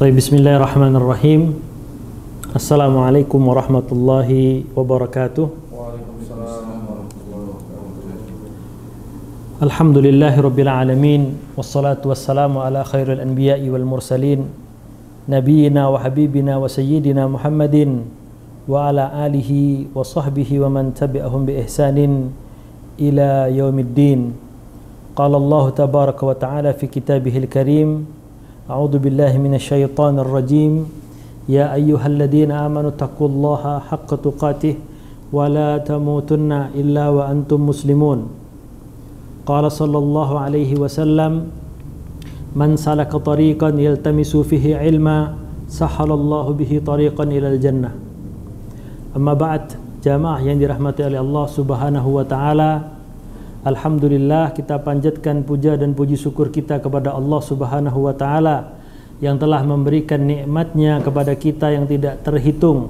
Bismillahirrahmanirrahim. Assalamualaikum warahmatullahi wabarakatuh. Waalaikumsalam warahmatullahi wabarakatuh. Alhamdulillahirabbil alamin wassalatu wassalamu ala khairil anbiya'i wal mursalin nabiyyina wa habibina wa sayyidina Muhammadin wa ala alihi wa sahbihi wa man tabi'ahum bi ihsanin ila yaumiddin. Qala Allah tabaraka wa ta'ala fi kitabihil karim, A'udzu billahi minasyaitonir rajim. Ya ayyuhalladzina amanu taqullaha haqqa tuqatih wa la tamutunna illa wa antum muslimun. Qala sallallahu alaihi wasallam, man salaka tariqan yaltamisu fihi ilma sahalallahu bihi tariqan ilal jannah. Amma ba'd, jamaah yang dirahmati oleh Allah Subhanahu wa taala. Alhamdulillah, kita panjatkan puja dan puji syukur kita kepada Allah Subhanahu wa taala yang telah memberikan nikmatnya kepada kita yang tidak terhitung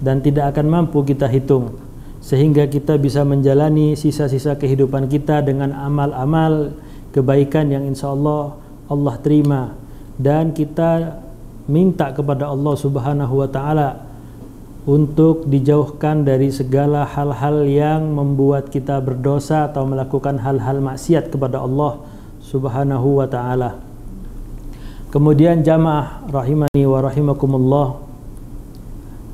dan tidak akan mampu kita hitung, sehingga kita bisa menjalani sisa-sisa kehidupan kita dengan amal-amal kebaikan yang insyaallah Allah terima. Dan kita minta kepada Allah Subhanahu wa taala untuk dijauhkan dari segala hal-hal yang membuat kita berdosa atau melakukan hal-hal maksiat kepada Allah Subhanahu wa taala. Kemudian jamaah rahimani wa rahimakumullah,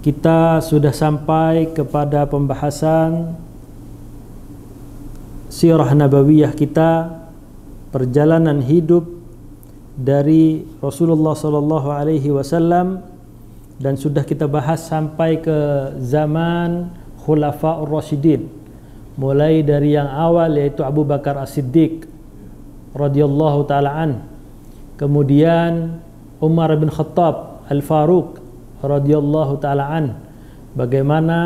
kita sudah sampai kepada pembahasan sirah nabawiyah kita, perjalanan hidup dari Rasulullah sallallahu alaihi wasallam, dan sudah kita bahas sampai ke zaman Khulafaur Rasyidin, mulai dari yang awal yaitu Abu Bakar As-Siddiq radhiyallahu taala an, kemudian Umar bin Khattab Al-Faruq radhiyallahu taala an, bagaimana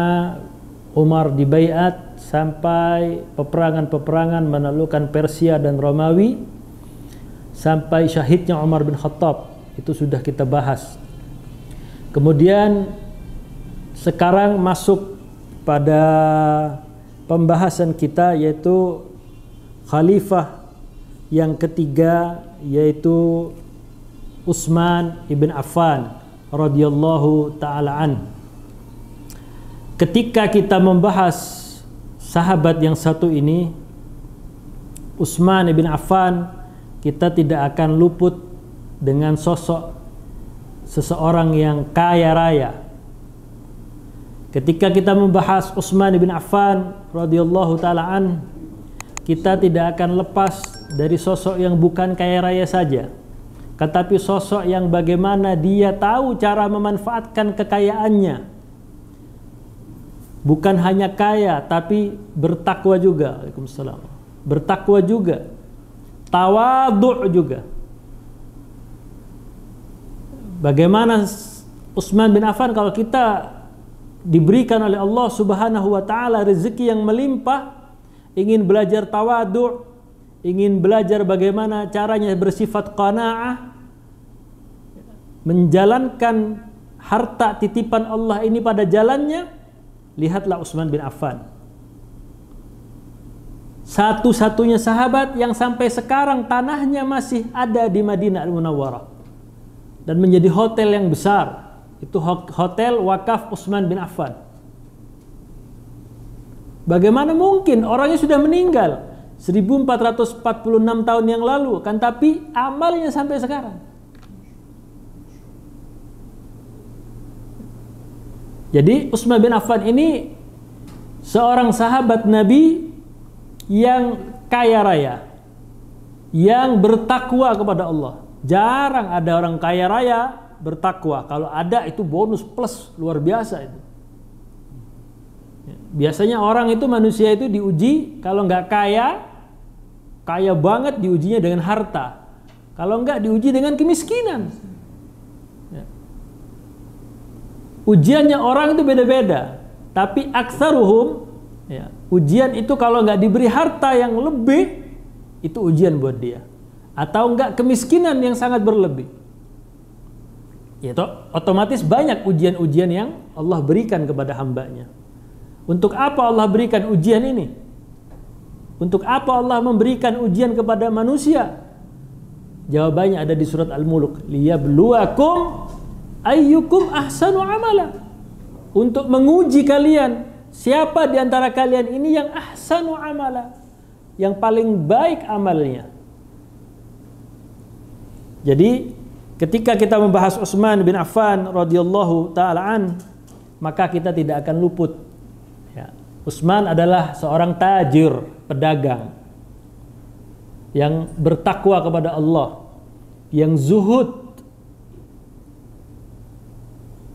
Umar dibaiat sampai peperangan-peperangan menaklukkan Persia dan Romawi, sampai syahidnya Umar bin Khattab, itu sudah kita bahas. Kemudian sekarang masuk pada pembahasan kita, yaitu khalifah yang ketiga, yaitu Utsman ibn Affan radhiyallahu taala an. Ketika kita membahas sahabat yang satu ini, Utsman ibn Affan, kita tidak akan luput dengan sosok seseorang yang kaya raya. Ketika kita membahas Utsman bin Affan radhiyallahu taala an, kita tidak akan lepas dari sosok yang bukan kaya raya saja, tetapi sosok yang bagaimana dia tahu cara memanfaatkan kekayaannya. Bukan hanya kaya, tapi bertakwa juga. Waalaikumsalam. Bertakwa juga, tawadhu juga. Bagaimana Utsman bin Affan kalau kita diberikan oleh Allah Subhanahu wa taala rezeki yang melimpah, ingin belajar tawadhu, ingin belajar bagaimana caranya bersifat qanaah, menjalankan harta titipan Allah ini pada jalannya, lihatlah Utsman bin Affan. Satu-satunya sahabat yang sampai sekarang tanahnya masih ada di Madinah Al-Munawwarah dan menjadi hotel yang besar. Itu hotel wakaf Utsman bin Affan. Bagaimana mungkin orangnya sudah meninggal 1446 tahun yang lalu, kan tapi amalnya sampai sekarang. Jadi Utsman bin Affan ini seorang sahabat Nabi yang kaya raya, yang bertakwa kepada Allah. Jarang ada orang kaya raya bertakwa. Kalau ada itu bonus plus luar biasa itu. Biasanya orang itu, manusia itu diuji, kalau nggak kaya, kaya banget, diujinya dengan harta. Kalau nggak, diuji dengan kemiskinan. Ujiannya orang itu beda-beda. Tapi aktsaruhum, ujian itu kalau nggak diberi harta yang lebih, itu ujian buat dia. Atau enggak kemiskinan yang sangat berlebih, itu otomatis banyak ujian-ujian yang Allah berikan kepada hambanya. Untuk apa Allah berikan ujian ini? Untuk apa Allah memberikan ujian kepada manusia? Jawabannya ada di surat Al-Mulk. Liyabluwakum ayyukum ahsanu amala. Untuk menguji kalian, siapa di antara kalian ini yang ahsanu amala, yang paling baik amalnya. Jadi ketika kita membahas Utsman bin Affan radhiyallahu taala an, maka kita tidak akan luput. Ya. Utsman adalah seorang tajir, pedagang yang bertakwa kepada Allah, yang zuhud.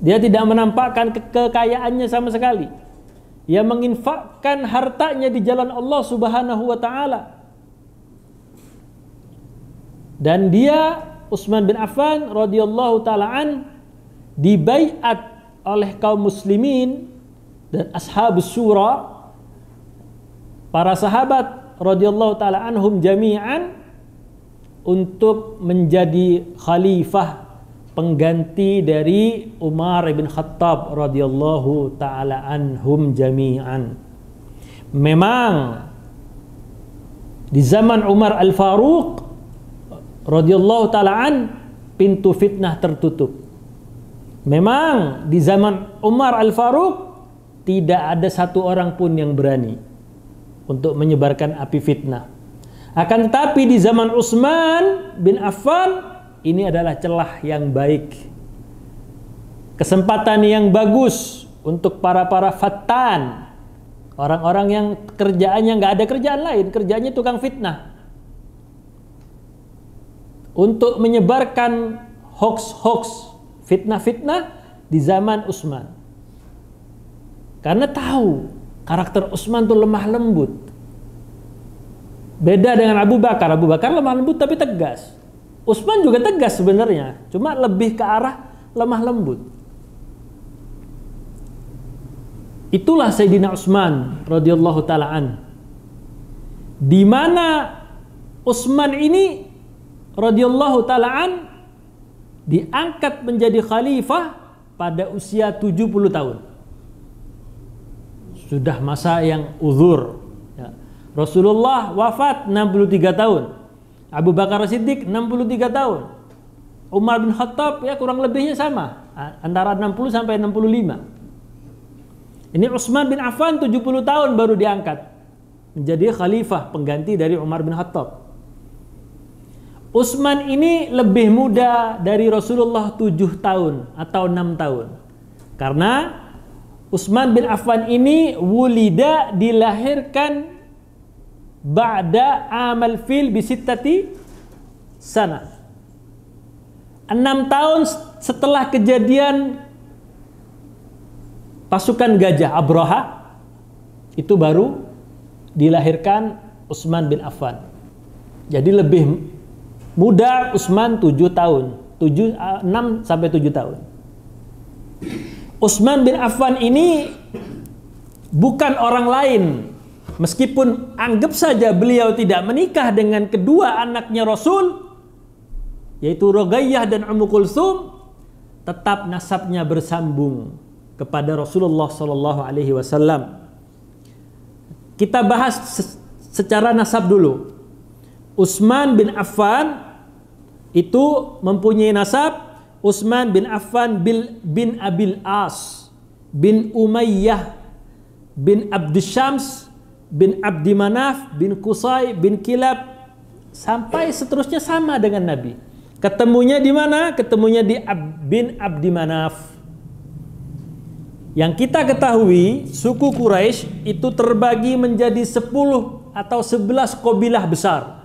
Dia tidak menampakkan kekayaannya sama sekali. Ia menginfakkan hartanya di jalan Allah Subhanahu wa taala. Dan dia, Utsman bin Affan radhiyallahu taala an, dibaiat oleh kaum muslimin dan ashabus syura, para sahabat radhiyallahu taala anhum jami'an, untuk menjadi khalifah pengganti dari Umar bin Khattab radhiyallahu taala anhum jami'an. Memang di zaman Umar Al-Faruq radhiyallahu taala an, pintu fitnah tertutup. Memang di zaman Umar Al-Faruq tidak ada satu orang pun yang berani untuk menyebarkan api fitnah. Akan tetapi di zaman Utsman bin Affan, ini adalah celah yang baik, kesempatan yang bagus untuk para fattan, orang-orang yang kerjaannya nggak ada kerjaan lain, kerjaannya tukang fitnah, untuk menyebarkan hoax-hoax, fitnah-fitnah di zaman Utsman. Karena tahu karakter Utsman itu lemah lembut. Beda dengan Abu Bakar. Abu Bakar lemah lembut tapi tegas. Utsman juga tegas sebenarnya, cuma lebih ke arah lemah lembut. Itulah Sayyidina Utsman radhiyallahu taala an. Di mana Utsman ini radhiyallahu taala an diangkat menjadi khalifah pada usia 70 tahun. Sudah masa yang uzur. Ya. Rasulullah wafat 63 tahun. Abu Bakar Siddiq 63 tahun. Umar bin Khattab ya kurang lebihnya sama, antara 60 sampai 65. Ini Utsman bin Affan 70 tahun baru diangkat menjadi khalifah pengganti dari Umar bin Khattab. Utsman ini lebih muda dari Rasulullah 7 tahun atau 6 tahun. Karena Utsman bin Affan ini wulida, dilahirkan ba'da amal fil bisittati sana. 6 tahun setelah kejadian pasukan gajah Abraha, itu baru dilahirkan Utsman bin Affan. Jadi lebih muda Utsman 7 tahun, 6 sampai 7 tahun. Utsman bin Affan ini bukan orang lain, meskipun anggap saja beliau tidak menikah dengan kedua anaknya Rasul, yaitu Ruqayyah dan Ummu Kulsum, tetap nasabnya bersambung kepada Rasulullah sallallahu alaihi wasallam. Kita bahas secara nasab dulu. Utsman bin Affan itu mempunyai nasab Utsman bin Affan bin Abil As bin Umayyah bin Abdussyams bin Abdi Manaf bin Qusay bin Kilab, sampai seterusnya sama dengan Nabi. Ketemunya di mana? Ketemunya di bin Abdi Manaf. Yang kita ketahui, suku Quraisy itu terbagi menjadi 10 atau 11 kabilah besar.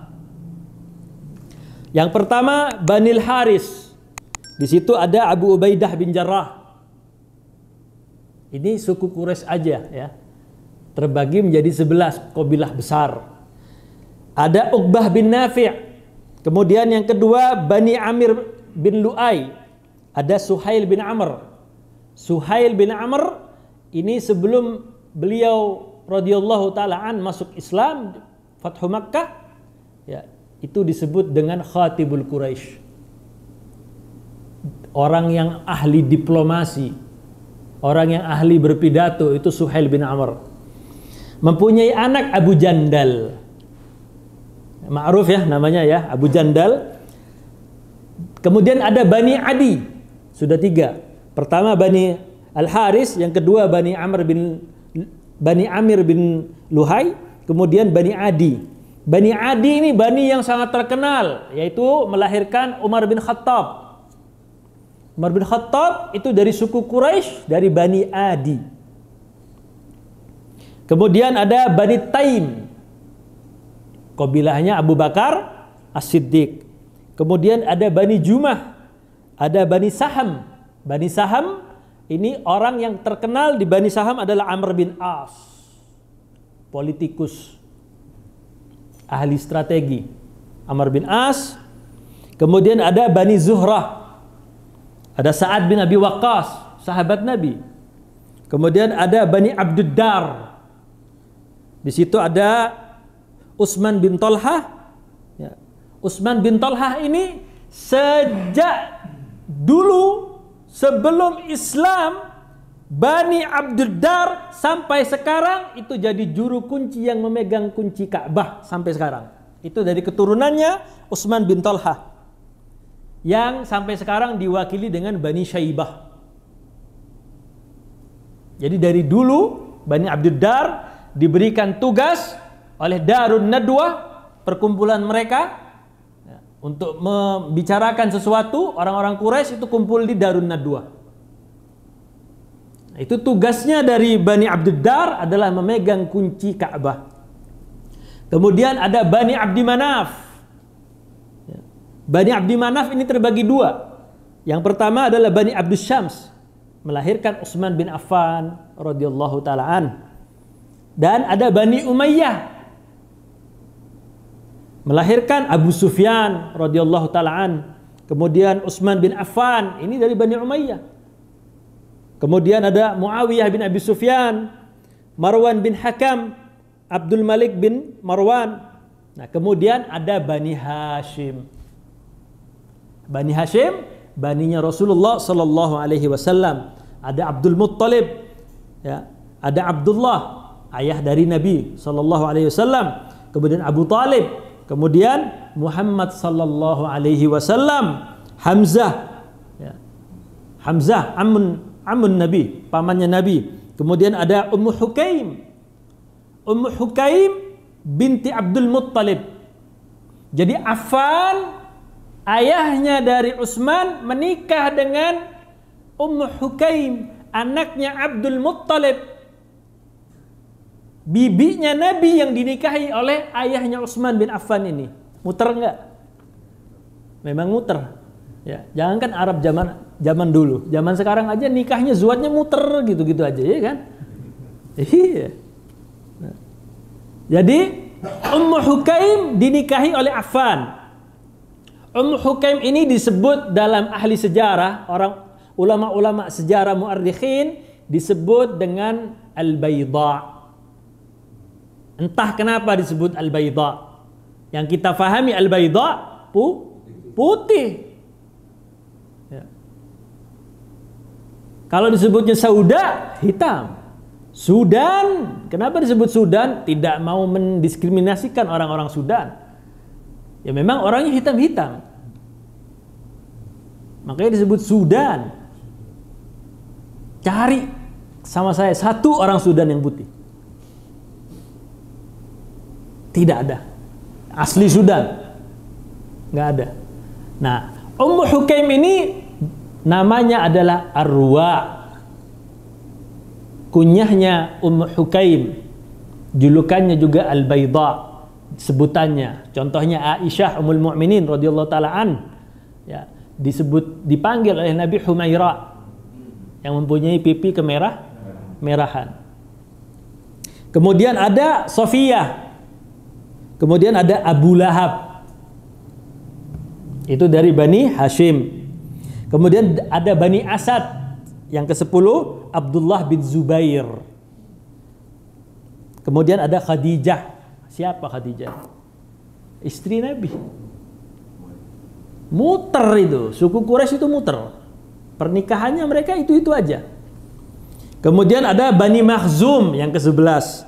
Yang pertama Banil Haris. Di situ ada Abu Ubaidah bin Jarrah. Ini suku Quraisy aja ya. Terbagi menjadi 11 kabilah besar. Ada Uqbah bin Nafi'. Kemudian yang kedua Bani Amir bin Lu'ay. Ada Suhail bin Amr. Suhail bin Amr ini sebelum beliau radhiyallahu taala an masuk Islam, Fathu Makkah, ya, itu disebut dengan Khatibul Quraisy. Orang yang ahli diplomasi, orang yang ahli berpidato, itu Suhail bin Amr. Mempunyai anak Abu Jandal. Ma'ruf ya namanya ya, Abu Jandal. Kemudian ada Bani Adi, sudah 3. Pertama Bani Al-Haris, yang kedua Bani Amir bin Luhai, kemudian Bani Adi. Bani Adi ini bani yang sangat terkenal, yaitu melahirkan Umar bin Khattab. Umar bin Khattab itu dari suku Quraisy, dari Bani Adi. Kemudian ada Bani Taim, kabilahnya Abu Bakar As-Siddiq. Kemudian ada Bani Jumah, ada Bani Saham. Bani Saham ini orang yang terkenal di Bani Saham adalah Amr bin As, politikus, ahli strategi, Amr bin As. Kemudian ada Bani Zuhrah, ada Sa'ad bin Abi Waqqas, sahabat Nabi. Kemudian ada Bani Abduddar. Di situ ada Utsman bin Talhah. Ya. Utsman bin Talhah ini sejak dulu sebelum Islam, Bani Abduddar sampai sekarang itu jadi juru kunci yang memegang kunci Ka'bah sampai sekarang. Itu dari keturunannya Utsman bin Talhah, yang sampai sekarang diwakili dengan Bani Syaibah. Jadi dari dulu Bani Abduddar diberikan tugas oleh Darun Nadwah, perkumpulan mereka, untuk membicarakan sesuatu. Orang-orang Quraisy itu kumpul di Darun Nadwah. Itu tugasnya dari Bani Abduddar adalah memegang kunci Ka'bah. Kemudian ada Bani Abdi Manaf. Bani Abdi Manaf ini terbagi 2. Yang pertama adalah Bani Abdus Syams, melahirkan Utsman bin Affan radhiyallahu taala an. Dan ada Bani Umayyah, melahirkan Abu Sufyan radhiyallahu taala an. Kemudian Utsman bin Affan, ini dari Bani Umayyah. Kemudian ada Muawiyah bin Abi Sufyan, Marwan bin Hakam, Abdul Malik bin Marwan. Nah, kemudian ada Bani Hashim. Bani Hashim, baninya Rasulullah sallallahu alaihi wasallam. Ada Abdul Muttalib, ya, ada Abdullah, ayah dari Nabi sallallahu alaihi wasallam. Kemudian Abu Talib, kemudian Muhammad sallallahu alaihi wasallam, Hamzah, ya. Hamzah amun Nabi, pamannya Nabi. Kemudian ada Ummu Hukaim. Ummu Hukaim binti Abdul Muttalib. Jadi Affan, ayahnya dari Utsman, menikah dengan Ummu Hukaim, anaknya Abdul Muttalib, bibinya Nabi yang dinikahi oleh ayahnya Utsman bin Affan ini. Muter enggak? Memang muter. Ya, jangankan Arab zaman dulu, zaman sekarang aja nikahnya zuatnya muter gitu-gitu aja, ya kan? Iya. Nah. Jadi Ummu Hukaim dinikahi oleh Affan. Ummu Hukaim ini disebut dalam ahli sejarah, orang ulama-ulama sejarah muarrikhin, disebut dengan Al-Bayda. Entah kenapa disebut Al-Bayda. Yang kita fahami Al-Bayda putih. Ya. Kalau disebutnya Sauda, hitam. Sudan, kenapa disebut Sudan? Tidak mau mendiskriminasikan orang-orang Sudan. Ya memang orangnya hitam-hitam, makanya disebut Sudan. Cari sama saya satu orang Sudan yang putih. Tidak ada. Asli Sudan nggak ada. Nah, Ummu Hukaim ini namanya adalah Arwa. Kunyahnya Ummu Hukaim, julukannya juga Al-Bayda, sebutannya. Contohnya Aisyah Ummul Mukminin radhiyallahu taala an, ya, dipanggil oleh Nabi Humaira, yang mempunyai pipi merahan. Kemudian ada Sofiyah. Kemudian ada Abu Lahab. Itu dari Bani Hashim. Kemudian ada Bani Asad. Yang ke-10 Abdullah bin Zubair. Kemudian ada Khadijah. Siapa Khadijah? Istri Nabi. Muter itu, suku Quraisy itu muter. Pernikahannya mereka itu aja. Kemudian ada Bani Makhzum yang ke-11.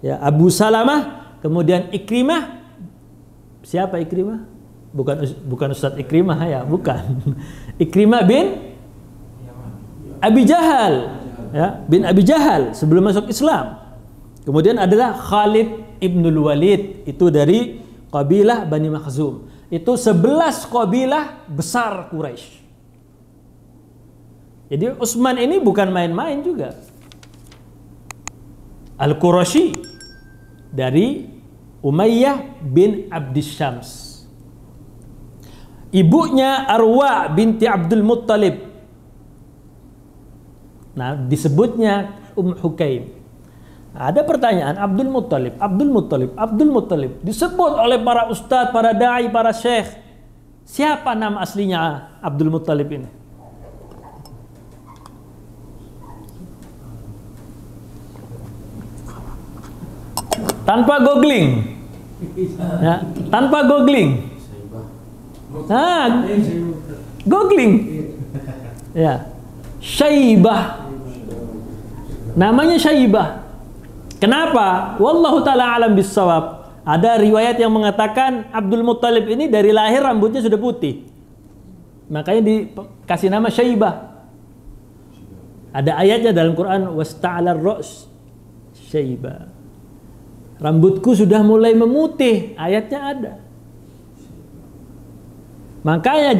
Ya, Abu Salamah, kemudian Ikrimah. Siapa Ikrimah? Bukan Ustadz Ikrimah ya, bukan. Ikrimah bin Abi Jahal, ya, bin Abi Jahal sebelum masuk Islam. Kemudian adalah Khalid ibnul Walid, itu dari kabilah Bani Makhzum. Itu 11 kabilah besar Quraisy. Jadi Utsman ini bukan main-main juga. Al-Qurashi dari Umayyah bin Abdis Syams. Ibunya Arwa binti Abdul Muttalib. Nah, disebutnya Hukaim. Ada pertanyaan, Abdul Muttalib disebut oleh para ustadz, para dai, para syekh. Siapa nama aslinya Abdul Muttalib ini? Tanpa googling, ya, tanpa googling. Nah, googling, ya, Syaibah. Namanya Syaibah. Kenapa? Wallahu ta'ala alam bissawab. Ada riwayat yang mengatakan Abdul Muttalib ini dari lahir rambutnya sudah putih. Makanya dikasih nama Syaibah. Ada ayatnya dalam Quran, wasta'alar ra's Syaibah. Rambutku sudah mulai memutih, ayatnya ada. Makanya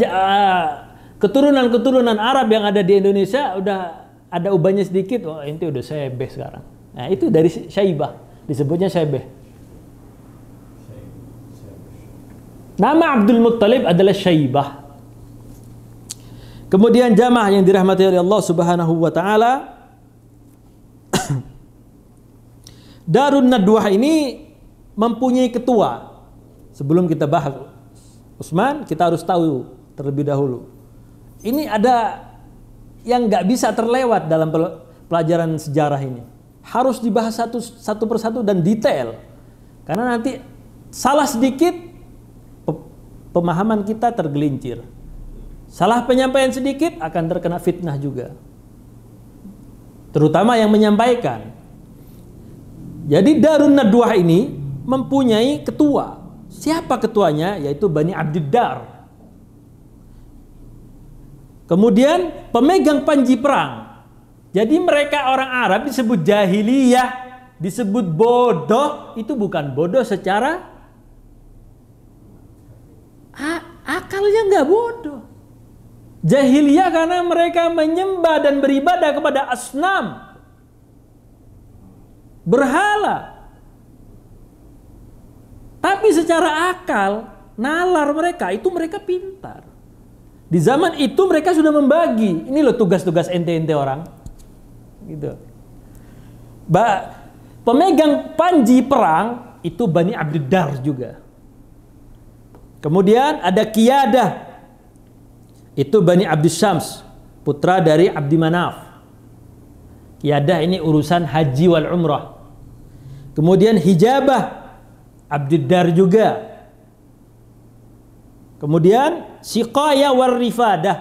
keturunan-keturunan Arab yang ada di Indonesia udah ada ubahnya sedikit, oh ini udah sebeh sekarang. Nah, itu dari Syaibah, disebutnya sebeh. Nama Abdul Muttalib adalah Syaibah. Kemudian jamaah yang dirahmati oleh Allah Subhanahu wa taala, Darun Nadwah ini mempunyai ketua. Sebelum kita bahas Utsman, kita harus tahu terlebih dahulu. Ini ada yang nggak bisa terlewat dalam pelajaran sejarah ini. Harus dibahas satu persatu dan detail. Karena nanti salah sedikit, pemahaman kita tergelincir. Salah penyampaian sedikit akan terkena fitnah juga. Terutama yang menyampaikan. Jadi Darun Nadwah ini mempunyai ketua. Siapa ketuanya? Yaitu Bani Abdiddar. Kemudian pemegang panji perang. Jadi mereka orang Arab disebut jahiliyah, disebut bodoh. Itu bukan bodoh secara akalnya nggak bodoh. Jahiliyah karena mereka menyembah dan beribadah kepada asnam, berhala. Tapi secara akal, nalar mereka pintar. Di zaman itu mereka sudah membagi. Ini loh tugas-tugas ente-ente orang. Gitu. Pemegang panji perang itu Bani Abdiddar juga. Kemudian ada Qiyadah. Itu Bani Abdis Syams, putra dari Abdi Manaf. Qiyadah ini urusan haji wal umrah. Kemudian Hijabah, Abdiddar juga. Kemudian Siqayah war Rifadah.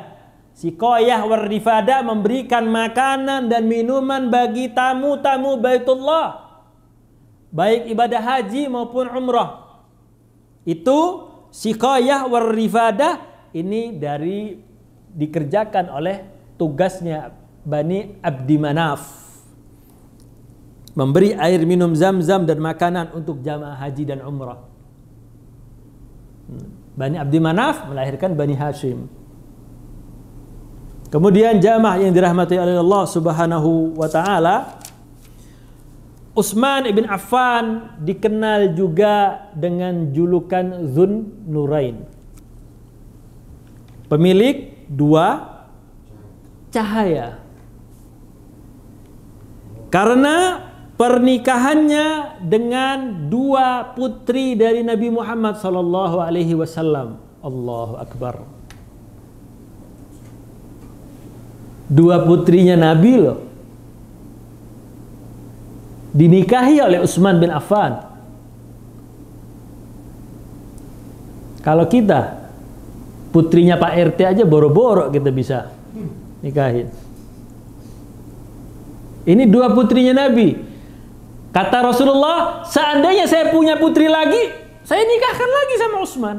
Siqayah war Rifadah memberikan makanan dan minuman bagi tamu-tamu Baitullah, baik ibadah haji maupun umrah. Itu Siqayah war Rifadah ini dikerjakan oleh tugasnya Bani Abdi Manaf, memberi air minum Zam-Zam dan makanan untuk jamaah haji dan umrah. Bani Abdi Manaf melahirkan Bani Hashim. Kemudian jamaah yang dirahmati oleh Allah Subhanahu wa taala, Utsman ibn Affan dikenal juga dengan julukan Dzun Nurain, pemilik dua cahaya. Karena pernikahannya dengan dua putri dari Nabi Muhammad sallallahu alaihi wasallam. Allahu akbar. Dua putrinya Nabi loh, dinikahi oleh Utsman bin Affan. Kalau kita putrinya Pak RT aja boro-boro kita bisa nikahin. Ini dua putrinya Nabi. Kata Rasulullah, seandainya saya punya putri lagi, saya nikahkan lagi sama Utsman.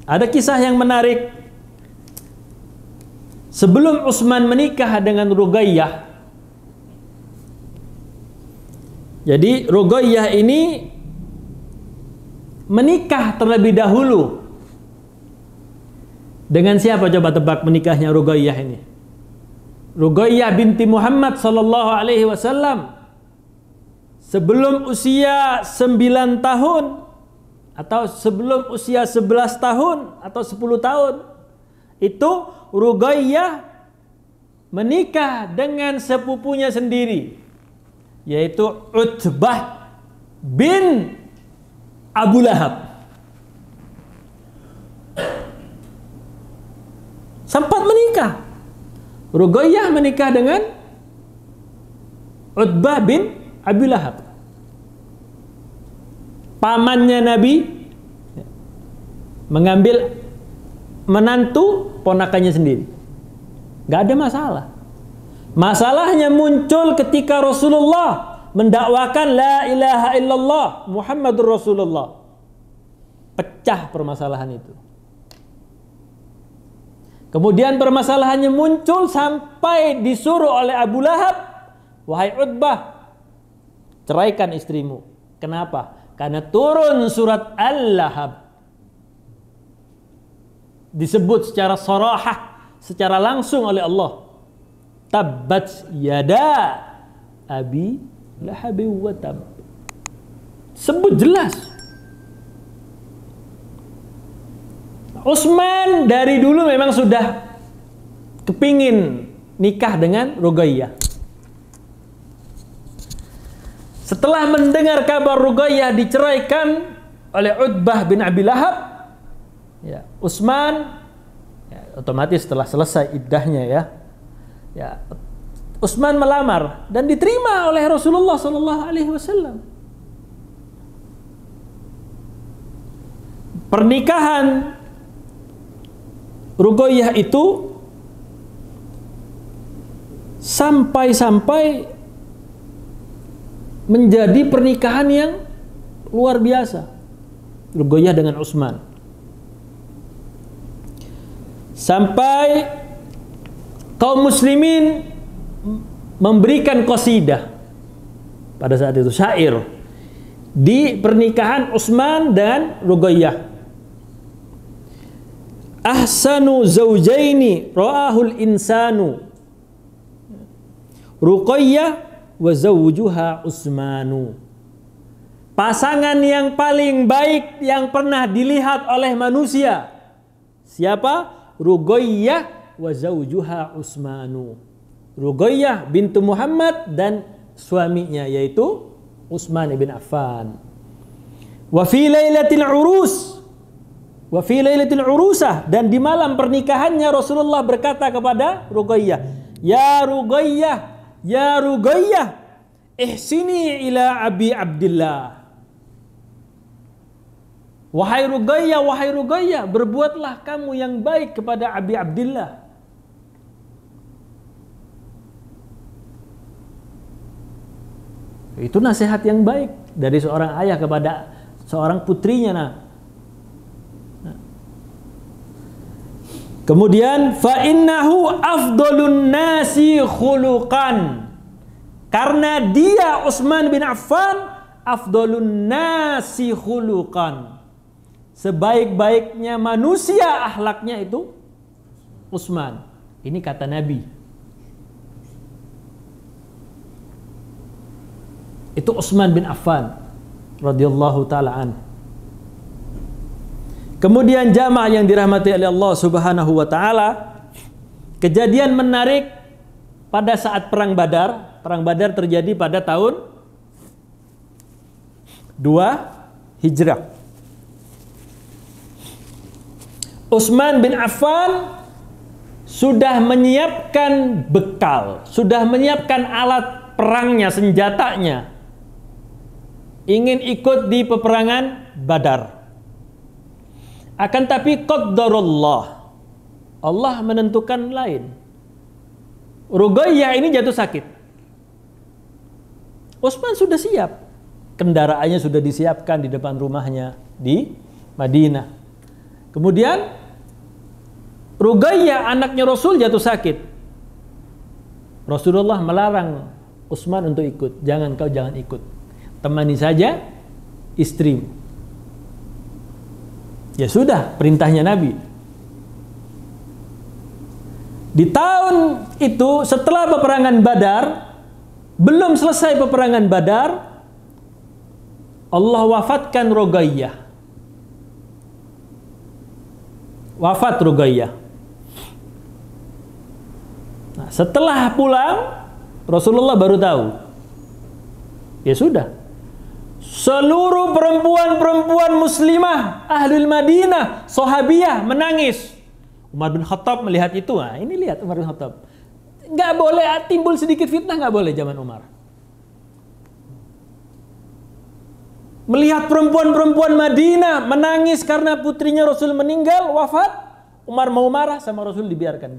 Ada kisah yang menarik. Sebelum Utsman menikah dengan Ruqayyah, jadi Ruqayyah ini menikah terlebih dahulu. Dengan siapa coba tebak menikahnya Ruqayyah ini? Ruqayyah binti Muhammad sallallahu alaihi wasallam sebelum usia 9 tahun atau sebelum usia 11 tahun atau 10 tahun itu Ruqayyah menikah dengan sepupunya sendiri, yaitu Utbah bin Abu Lahab. Sempat menikah. Ruqayyah menikah dengan Utbah bin Abu Lahab, pamannya Nabi, mengambil menantu ponakannya sendiri. Gak ada masalah. Masalahnya muncul ketika Rasulullah mendakwakan la ilaha illallah Muhammadur Rasulullah. Pecah permasalahan itu. Kemudian permasalahannya muncul sampai disuruh oleh Abu Lahab, wahai Utbah, ceraikan istrimu. Kenapa? Karena turun surat Al-Lahab. Disebut secara sarahah, secara langsung oleh Allah. Tabbat yada abi lahabi wa tab. Sebut jelas. Utsman dari dulu memang sudah kepingin nikah dengan Ruqayyah. Setelah mendengar kabar Ruqayyah diceraikan oleh Utbah bin Abi Lahab, ya, Utsman ya, otomatis setelah selesai iddahnya ya, Utsman melamar dan diterima oleh Rasulullah sallallahu alaihi wasallam. Pernikahan Ruqayyah itu sampai menjadi pernikahan yang luar biasa. Ruqayyah dengan Utsman. Sampai kaum muslimin memberikan qasidah pada saat itu, syair di pernikahan Utsman dan Ruqayyah. Ahsanu zawjaini ra'ahul insanu Ruqayyah wa zawjuha Utsmanu. Pasangan yang paling baik yang pernah dilihat oleh manusia. Siapa? Ruqayyah wa zawjuha Utsmanu. Ruqayyah bintu Muhammad dan suaminya yaitu Utsman bin Affan. Wa fi lailatil urus, wa fi lailatil urusah, dan di malam pernikahannya Rasulullah berkata kepada Ruqayyah, "Ya Ruqayyah, ya Ruqayyah, ihsini ila Abi Abdillah." Wahai Ruqayyah, berbuatlah kamu yang baik kepada Abi Abdillah. Itu nasihat yang baik dari seorang ayah kepada seorang putrinya. Kemudian fa innahu afdalun nasi khuluqan. Karena dia Utsman bin Affan afdalun nasi khuluqan. Sebaik-baiknya manusia akhlaknya itu Utsman. Ini kata Nabi. Itu Utsman bin Affan radhiyallahu taala an. Kemudian jamaah yang dirahmati oleh Allah Subhanahu wa taala, kejadian menarik pada saat perang Badar. Perang Badar terjadi pada tahun 2 Hijrah. Utsman bin Affan sudah menyiapkan bekal, sudah menyiapkan alat perangnya, senjatanya. Ingin ikut di peperangan Badar. Akan tapi qaddarullah, Allah menentukan lain. Ruqayyah ini jatuh sakit. Utsman sudah siap. Kendaraannya sudah disiapkan di depan rumahnya di Madinah. Kemudian Ruqayyah anaknya Rasul jatuh sakit. Rasulullah melarang Utsman untuk ikut. Jangan ikut. Temani saja istrimu. Ya sudah, perintahnya Nabi. Di tahun itu setelah peperangan Badar, belum selesai peperangan Badar, Allah wafatkan Ruqayyah. Wafat Ruqayyah. Nah, setelah pulang, Rasulullah baru tahu. Ya sudah. Seluruh perempuan-perempuan muslimah Ahlul Madinah, sahabiyah menangis. Umar bin Khattab melihat itu. Nah, ini lihat Umar bin Khattab. Nggak boleh timbul sedikit fitnah, nggak boleh zaman Umar. Melihat perempuan-perempuan Madinah menangis karena putrinya Rasul meninggal, wafat, Umar mau marah sama Rasul, biarkan.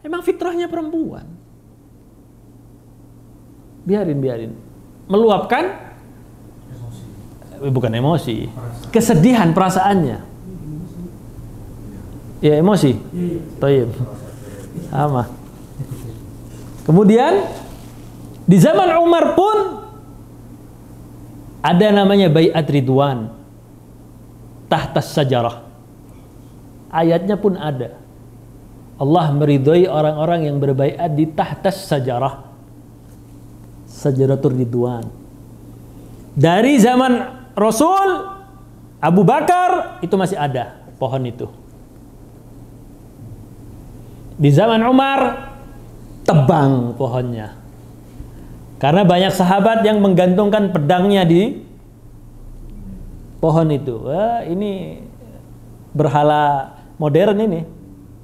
Emang fitrahnya perempuan. Biarin. Meluapkan bukan emosi, kesedihan perasaannya. Ya emosi. Thayyib. Sama. Kemudian di zaman Umar pun ada namanya Bai'at Ridwan tahtas sajarah. Ayatnya pun ada. Allah meridhoi orang-orang yang berbaiat di tahtas sajarah. Sajaratul Ridwan. Dari zaman Rasul, Abu Bakar itu masih ada pohon itu. Di zaman Umar tebang pohonnya. Karena banyak sahabat yang menggantungkan pedangnya di pohon itu. Wah, ini berhala modern ini.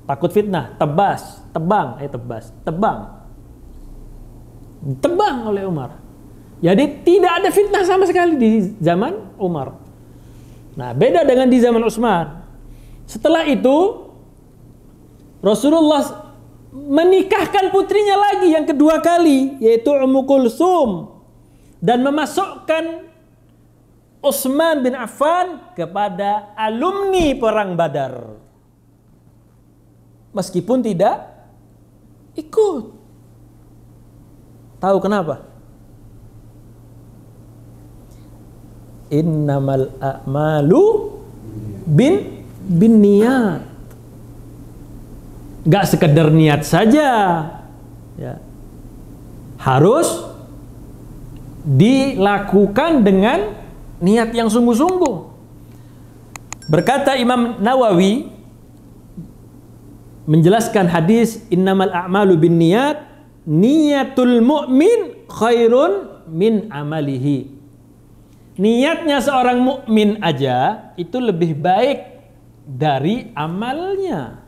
Takut fitnah, tebang oleh Umar. Jadi tidak ada fitnah sama sekali di zaman Umar. Nah, beda dengan di zaman Utsman. Setelah itu Rasulullah menikahkan putrinya lagi yang kedua kali, yaitu Ummu Kulsum, dan memasukkan Utsman bin Affan kepada alumni perang Badar. Meskipun tidak ikut. Tahu kenapa? Innamal a'malu bin niat. Gak sekedar niat saja, ya. Harus dilakukan dengan niat yang sungguh-sungguh. Berkata Imam Nawawi menjelaskan hadis innamal a'malu bin niat, niyatul mu'min khairun min amalihi. Niatnya seorang mukmin aja itu lebih baik dari amalnya.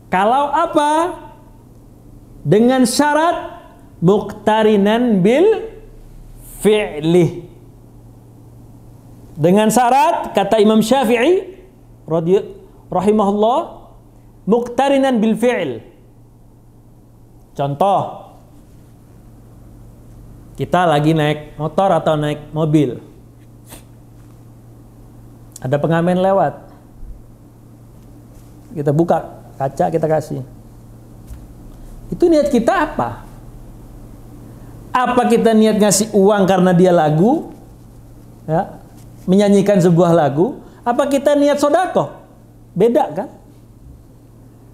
Kalau apa? Dengan syarat muqtarinan bil fi'li. Dengan syarat, kata Imam Syafi'i rahimahullah, muqtarinan bil fi'l. Contoh, kita lagi naik motor atau naik mobil, ada pengamen lewat, kita buka kaca, kita kasih. Itu niat kita apa? Apa kita niat ngasih uang karena dia lagu, ya, menyanyikan sebuah lagu? Apa kita niat sedekah? Beda kan?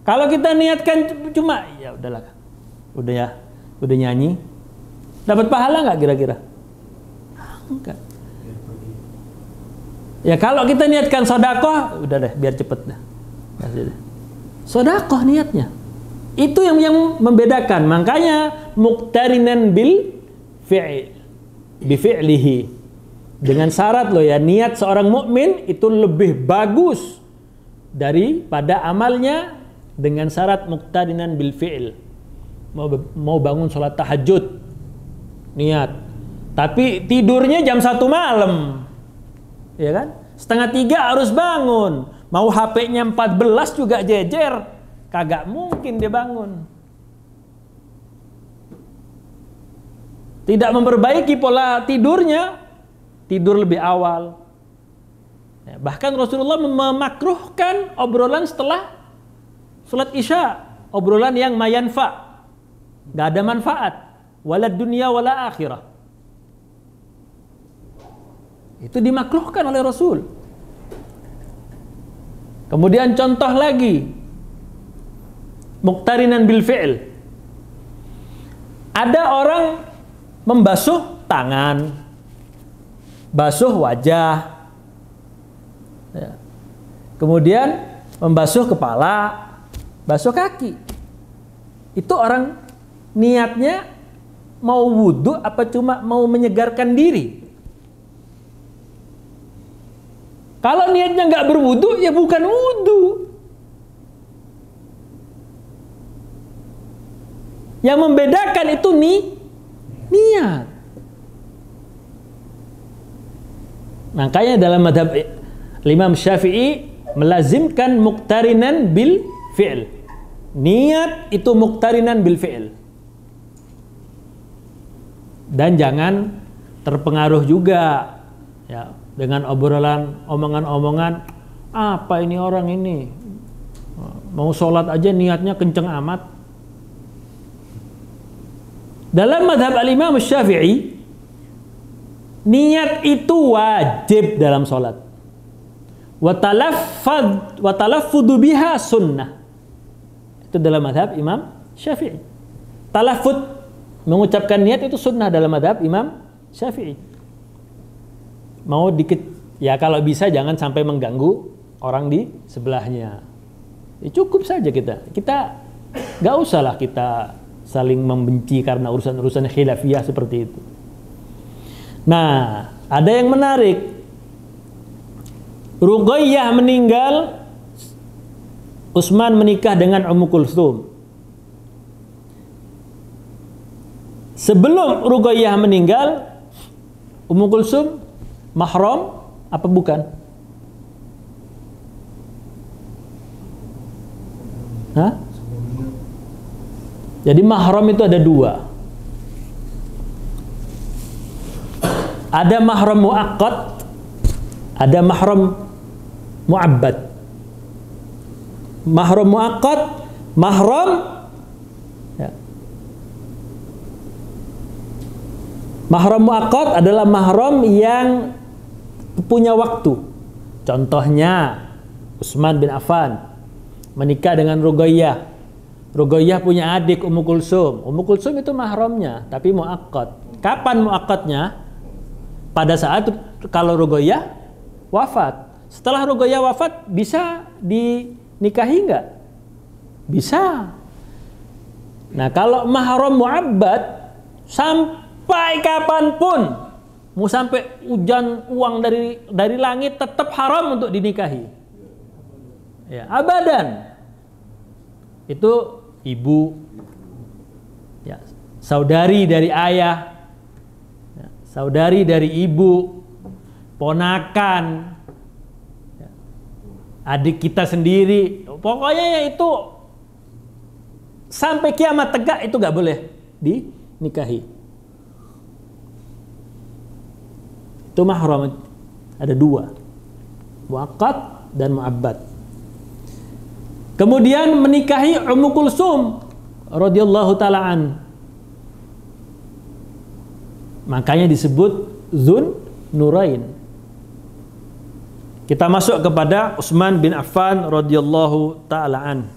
Kalau kita niatkan cuma, ya udahlah, udah nyanyi, dapat pahala nggak kira-kira? Enggak. Ya kalau kita niatkan sedekah, udah deh, biar cepet dah. Sedekah niatnya. Itu yang membedakan. Makanya muqtarinan bil fi'l, bi fi'lihi. Dengan syarat loh ya, niat seorang mukmin itu lebih bagus daripada amalnya, dengan syarat muqtarinan bil fi'l. Mau bangun sholat tahajud, niat. Tapi tidurnya jam 1 malam. Ya kan? 2:30 harus bangun. Mau HP-nya 14 juga jejer, kagak mungkin dia bangun. Tidak memperbaiki pola tidurnya, tidur lebih awal. Ya, bahkan Rasulullah memakruhkan obrolan setelah sholat isya, obrolan yang mayanfa, nggak ada manfaat, wala dunia wala akhirah. Itu dimakruhkan oleh Rasul. Kemudian contoh lagi, muqtarinan bil fi'l. Ada orang membasuh tangan, basuh wajah, ya. Kemudian membasuh kepala, basuh kaki. Itu orang niatnya mau wudhu apa cuma mau menyegarkan diri? Kalau niatnya nggak berwudhu, ya bukan wudhu. Yang membedakan itu niat. Makanya dalam madhab Imam Syafi'i melazimkan muqtarinan bil fi'l. Niat itu muqtarinan bil fi'l. Dan jangan terpengaruh juga ya dengan obrolan, omongan-omongan, apa ini orang ini mau sholat aja niatnya kenceng amat. Dalam madhab al-Imam Syafi'i, niat itu wajib dalam sholat. Wa talaffudu biha sunnah. Itu dalam madhab Imam Syafi'i. Talaffud, mengucapkan niat itu sunnah dalam madhab Imam Syafi'i. Mau dikit, ya kalau bisa jangan sampai mengganggu orang di sebelahnya. Ya, cukup saja kita nggak usahlah kita saling membenci karena urusan-urusan khilafiyah seperti itu. Nah, ada yang menarik. Ruqayyah meninggal, Utsman menikah dengan Ummu Kulsum. Sebelum Ruqayyah meninggal, Ummu Kulsum mahram apa bukan? Hah? Jadi mahram itu ada dua. Ada mahram muaqqat, ada mahram mu'abbad. Mahram muaqqat, mahram ya. Mahram muaqqat adalah mahram yang punya waktu. Contohnya Utsman bin Affan menikah dengan Ruqayyah. Ruqayyah punya adik Ummu Kulsum. Ummu Kulsum itu mahramnya, tapi muaqqat. Kapan muaqqatnya? Pada saat kalau Ruqayyah wafat. Setelah Ruqayyah wafat, bisa dinikahi nggak? Bisa. Nah, kalau mahram mu'abbad, sampai kapanpun, mau sampai hujan uang dari langit, tetap haram untuk dinikahi. Ya, abadan. Itu ibu, ya, saudari dari ayah, ya, saudari dari ibu, ponakan, ya, adik kita sendiri. Pokoknya ya itu sampai kiamat tegak itu nggak boleh dinikahi. Itu mahram ada dua, muaqqat dan mu'abbad. Kemudian menikahi Ummu Kulsum radhiyallahu taala an. Makanya disebut Dzun Nurain. Kita masuk kepada Utsman bin Affan radhiyallahu taala an.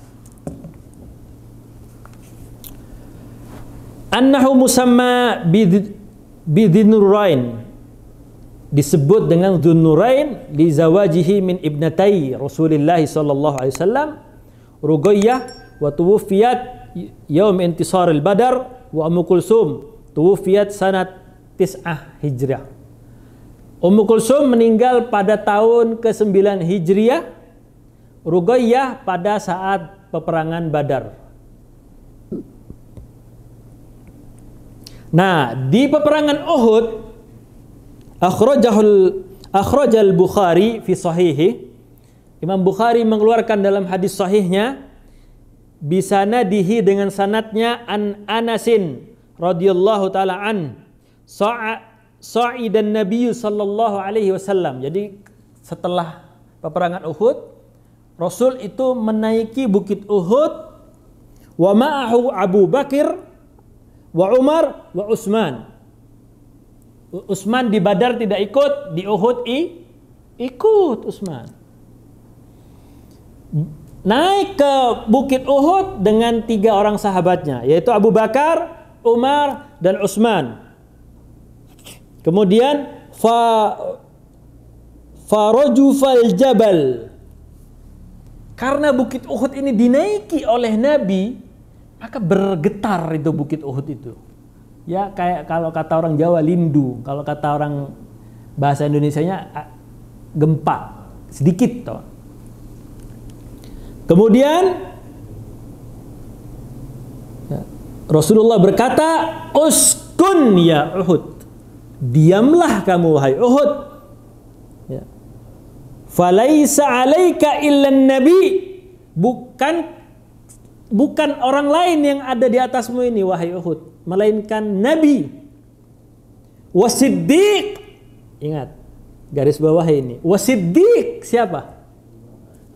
Annahu musamma bidzin Nurain. Disebut dengan Dzun Nurain li zawajihi min ibnatai Rasulillah sallallahu alaihi wasallam. Ruqayyah wa tuwfiyat yaum intisar al-Badar wa Ummu Kulsum tuwfiyat sanat 9 Hijriah. Ummu Kulsum meninggal pada tahun ke-9 Hijriah, Ruqayyah pada saat peperangan Badar. Nah, di peperangan Uhud akhrajal Bukhari fi sahihi. Imam Bukhari mengeluarkan dalam hadis sahihnya bisanadihi dengan sanadnya an Anasin radhiyallahu taala an sa'idan Nabi sallallahu alaihi wasallam. Jadi setelah peperangan Uhud, Rasul itu menaiki bukit Uhud, wa ma'ahu Abu Bakar wa Umar wa Utsman. Utsman di Badar tidak ikut, di Uhud ikut Utsman. Naik ke bukit Uhud dengan 3 orang sahabatnya, yaitu Abu Bakar, Umar, dan Utsman. Kemudian farajufal jabal. Karena bukit Uhud ini dinaiki oleh Nabi, maka bergetar itu bukit Uhud itu. Ya kayak kalau kata orang Jawa lindu, kalau kata orang bahasa Indonesianya gempa sedikit toh. Kemudian Rasulullah berkata, "Uskun ya Uhud." Diamlah kamu wahai Uhud. Ya. Falaisa 'alaika illa nabi. Bukan orang lain yang ada di atasmu ini wahai Uhud, melainkan Nabi. Wasiddiq. Ingat, garis bawah ini. Wasiddiq siapa?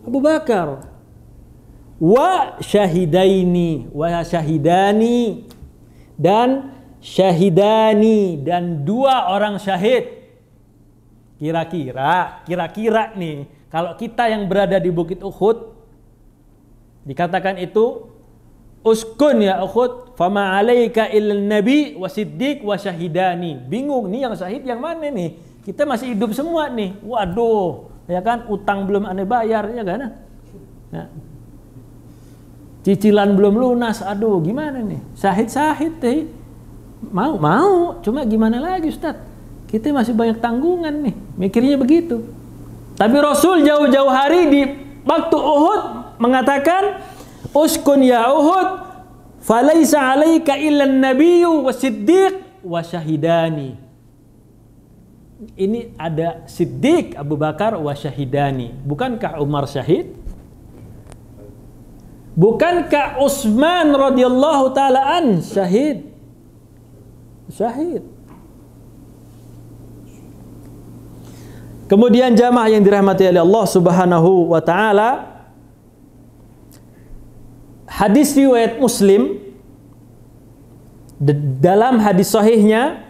Abu Bakar. Wa syahidani dan syahidani dan 2 orang syahid. Kira-kira nih, kalau kita yang berada di bukit Uhud dikatakan itu uskun ya Uhud, fama 'alaika illal nabi wasiddiq wa syahidani. Bingung nih yang syahid yang mana nih? Kita masih hidup semua nih. Waduh, ya kan, utang belum aneh bayar ya kan? Nah, cicilan belum lunas. Aduh, gimana nih? Syahid deh. Mau, cuma gimana lagi Ustaz? Kita masih banyak tanggungan nih. Mikirnya begitu. Tapi Rasul jauh-jauh hari di waktu Uhud mengatakan, uskun ya Uhud, falaisa 'alaika illa an-nabiyyu wasiddiq wa syahidani. Ini ada Siddiq, Abu Bakar wa syahidani. Bukankah Umar syahid? Bukankah Utsman radhiyallahu taala an syahid? Kemudian jamaah yang dirahmati oleh Allah Subhanahu wa taala, hadis riwayat Muslim, dalam hadis sahihnya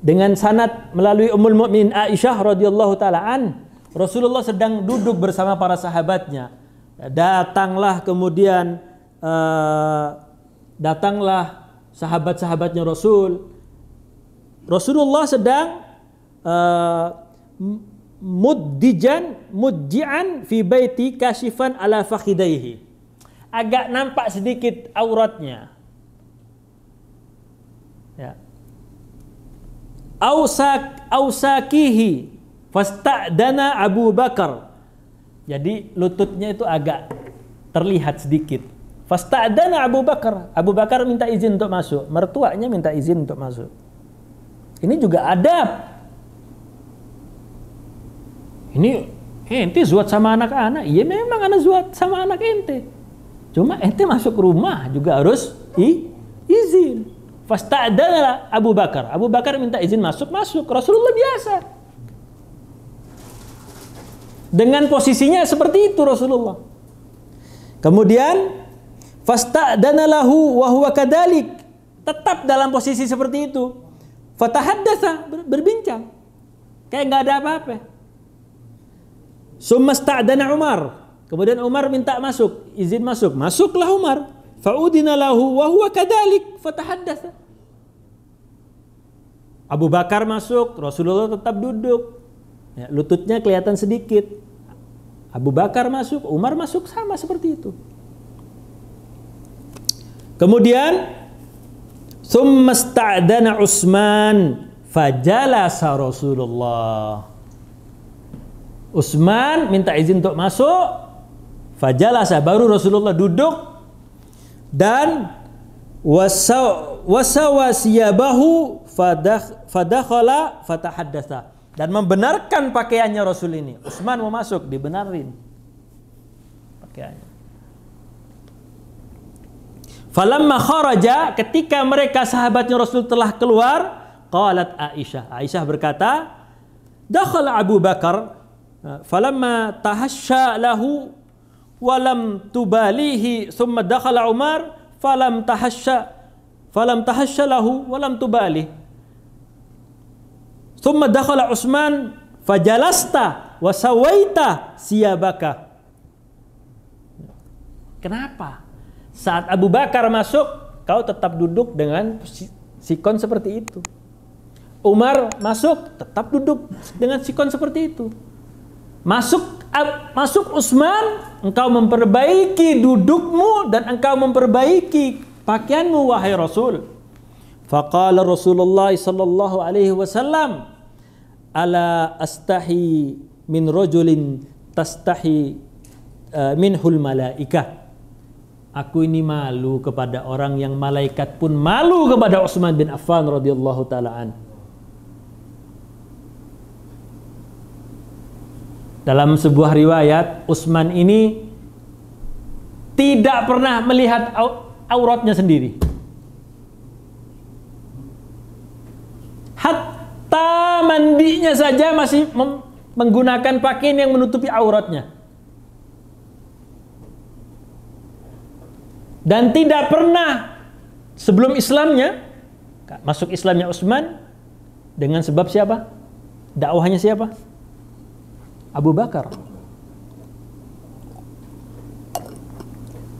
dengan sanad melalui Ummul Mukminin Aisyah radhiyallahu taala an, Rasulullah sedang duduk bersama para sahabatnya. Datanglah sahabat-sahabatnya Rasulullah sedang mudji'an fi baiti kashifan ala fakhidaihi. Agak nampak sedikit auratnya. Ya. Ausakihi fasta'dana Abu Bakar. Jadi lututnya itu agak terlihat sedikit. Fasta'dana Abu Bakar. Abu Bakar minta izin untuk masuk. Mertuanya minta izin untuk masuk. Ini juga adab. Ini ente zuat sama anak-anak. Iya memang anak zuat sama anak ente. Cuma ente masuk rumah juga harus izin. Fasta'dana Abu Bakar. Abu Bakar minta izin masuk. Rasulullah biasa. Dengan posisinya seperti itu Rasulullah. Kemudian fasta'dana lahu wa huwa kadalik. Tetap dalam posisi seperti itu. Fatahaddatsa, berbincang. Kayak enggak ada apa-apa. Summa sta'dana Umar. Kemudian Umar minta masuk, izin masuk. Masuklah Umar. Fa'udina lahu wa huwa kadalik. Fatahaddatsa. Abu Bakar masuk, Rasulullah tetap duduk. Ya, lututnya kelihatan sedikit. Abu Bakar masuk, Umar masuk, sama seperti itu. Kemudian summa sta'dana Utsman fajalasa Rasulullah. Utsman minta izin untuk masuk, fajalasa, baru Rasulullah duduk dan wasawasiyabahu fadakhala fatahaddatsa, dan membenarkan pakaiannya Rasul ini. Utsman mau masuk, dibenarin pakaiannya. Falamma kharaja, ketika mereka sahabatnya Rasul telah keluar, qalat Aisyah berkata, dakhala Abu Bakar falamma tahashsha lahu wa lam tubalihi thumma dakhala Umar falam tahashsha lahu wa lam tubalihi thumma dakhala Utsman fajalasta wa sawaita siyabaka. Kenapa? Saat Abu Bakar masuk, kau tetap duduk dengan sikon seperti itu. Umar masuk, tetap duduk dengan sikon seperti itu. Masuk Utsman, engkau memperbaiki dudukmu dan engkau memperbaiki pakaianmu wahai Rasul. Faqala Rasulullah sallallahu alaihi wasallam, ala astahi min rajulin tastahi minhul malaikah. Aku ini malu kepada orang yang malaikat pun malu kepada Utsman bin Affan radhiyallahu taala an. Dalam sebuah riwayat, Utsman ini tidak pernah melihat auratnya sendiri. Hatta mandinya saja masih menggunakan pakaian yang menutupi auratnya. Dan tidak pernah sebelum Islamnya, masuk Islamnya Utsman dengan sebab siapa? Dakwahnya siapa? Abu Bakar.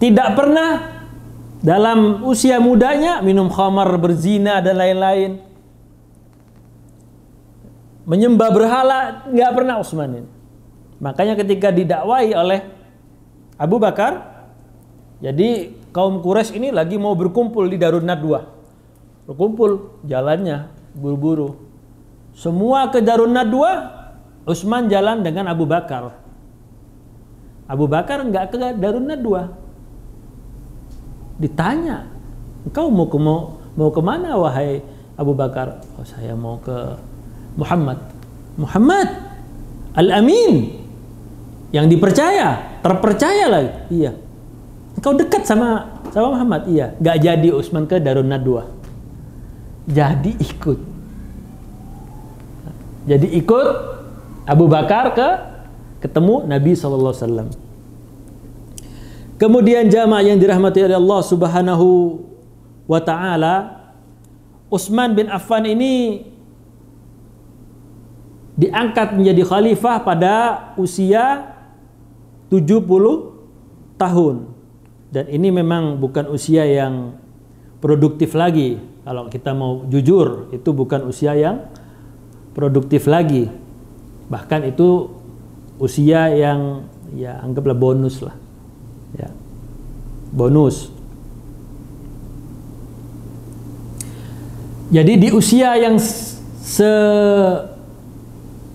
Tidak pernah dalam usia mudanya minum khamar, berzina dan lain-lain. Menyembah berhala, nggak pernah Utsman ini. Makanya ketika didakwahi oleh Abu Bakar, jadi kaum Quraisy ini lagi mau berkumpul di Darun Nadwah. Berkumpul, jalannya buru-buru. Semua ke Darun Nadwah, Utsman jalan dengan Abu Bakar. Abu Bakar enggak ke Darun Nadwah. Ditanya, engkau mau kemana wahai Abu Bakar? Oh, saya mau ke Muhammad Al-Amin, yang dipercaya, terpercaya lagi. Iya. Engkau dekat sama Muhammad? Iya. Enggak jadi Utsman ke Darun Nadwah. Jadi ikut Abu Bakar ketemu Nabi SAW. Kemudian jamaah yang dirahmati oleh Allah Subhanahu wa ta'ala, Utsman bin Affan ini diangkat menjadi khalifah pada usia 70 tahun. Dan ini memang bukan usia yang produktif lagi. Kalau kita mau jujur, itu bukan usia yang produktif lagi. Bahkan itu usia yang ya anggaplah bonus lah. Ya. Bonus. Jadi di usia yang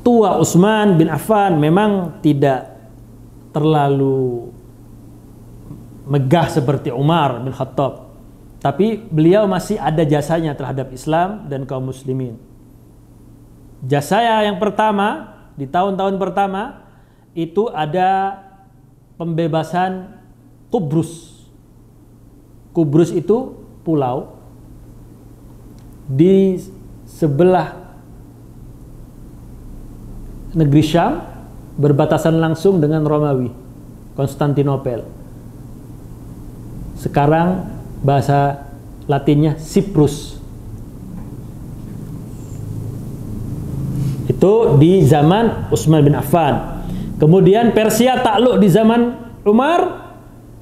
setua Utsman bin Affan memang tidak terlalu megah seperti Umar bin Khattab. Tapi beliau masih ada jasanya terhadap Islam dan kaum muslimin. Jasa yang pertama, di tahun-tahun pertama itu ada pembebasan Qubrus. Qubrus itu pulau di sebelah negeri Syam, berbatasan langsung dengan Romawi, Konstantinopel. Sekarang bahasa Latinnya Siprus. Itu di zaman Utsman bin Affan. Kemudian Persia takluk di zaman Umar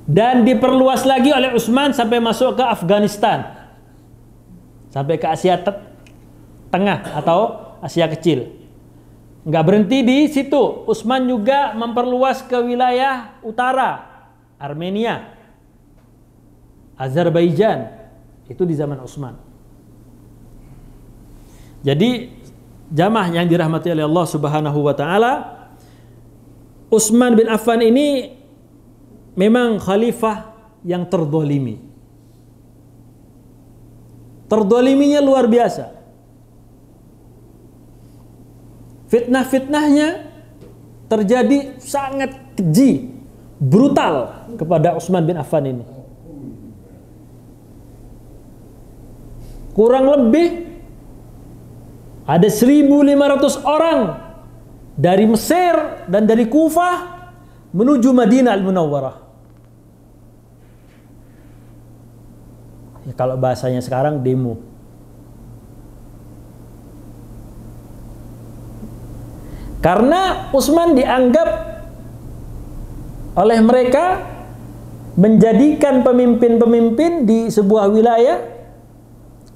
dan diperluas lagi oleh Utsman sampai masuk ke Afghanistan, sampai ke Asia Tengah atau Asia Kecil. Nggak berhenti di situ, Utsman juga memperluas ke wilayah utara, Armenia, Azerbaijan. Itu di zaman Utsman. Jadi jamaah yang dirahmati oleh Allah Subhanahu wa taala, Utsman bin Affan ini memang khalifah yang terdolimi. Terdoliminya luar biasa. Fitnah-fitnahnya terjadi sangat keji, brutal kepada Utsman bin Affan ini. Kurang lebih ada 1.500 orang dari Mesir dan dari Kufah menuju Madinah Al-Munawwarah. Ya, kalau bahasanya sekarang demo. Karena Utsman dianggap oleh mereka menjadikan pemimpin-pemimpin di sebuah wilayah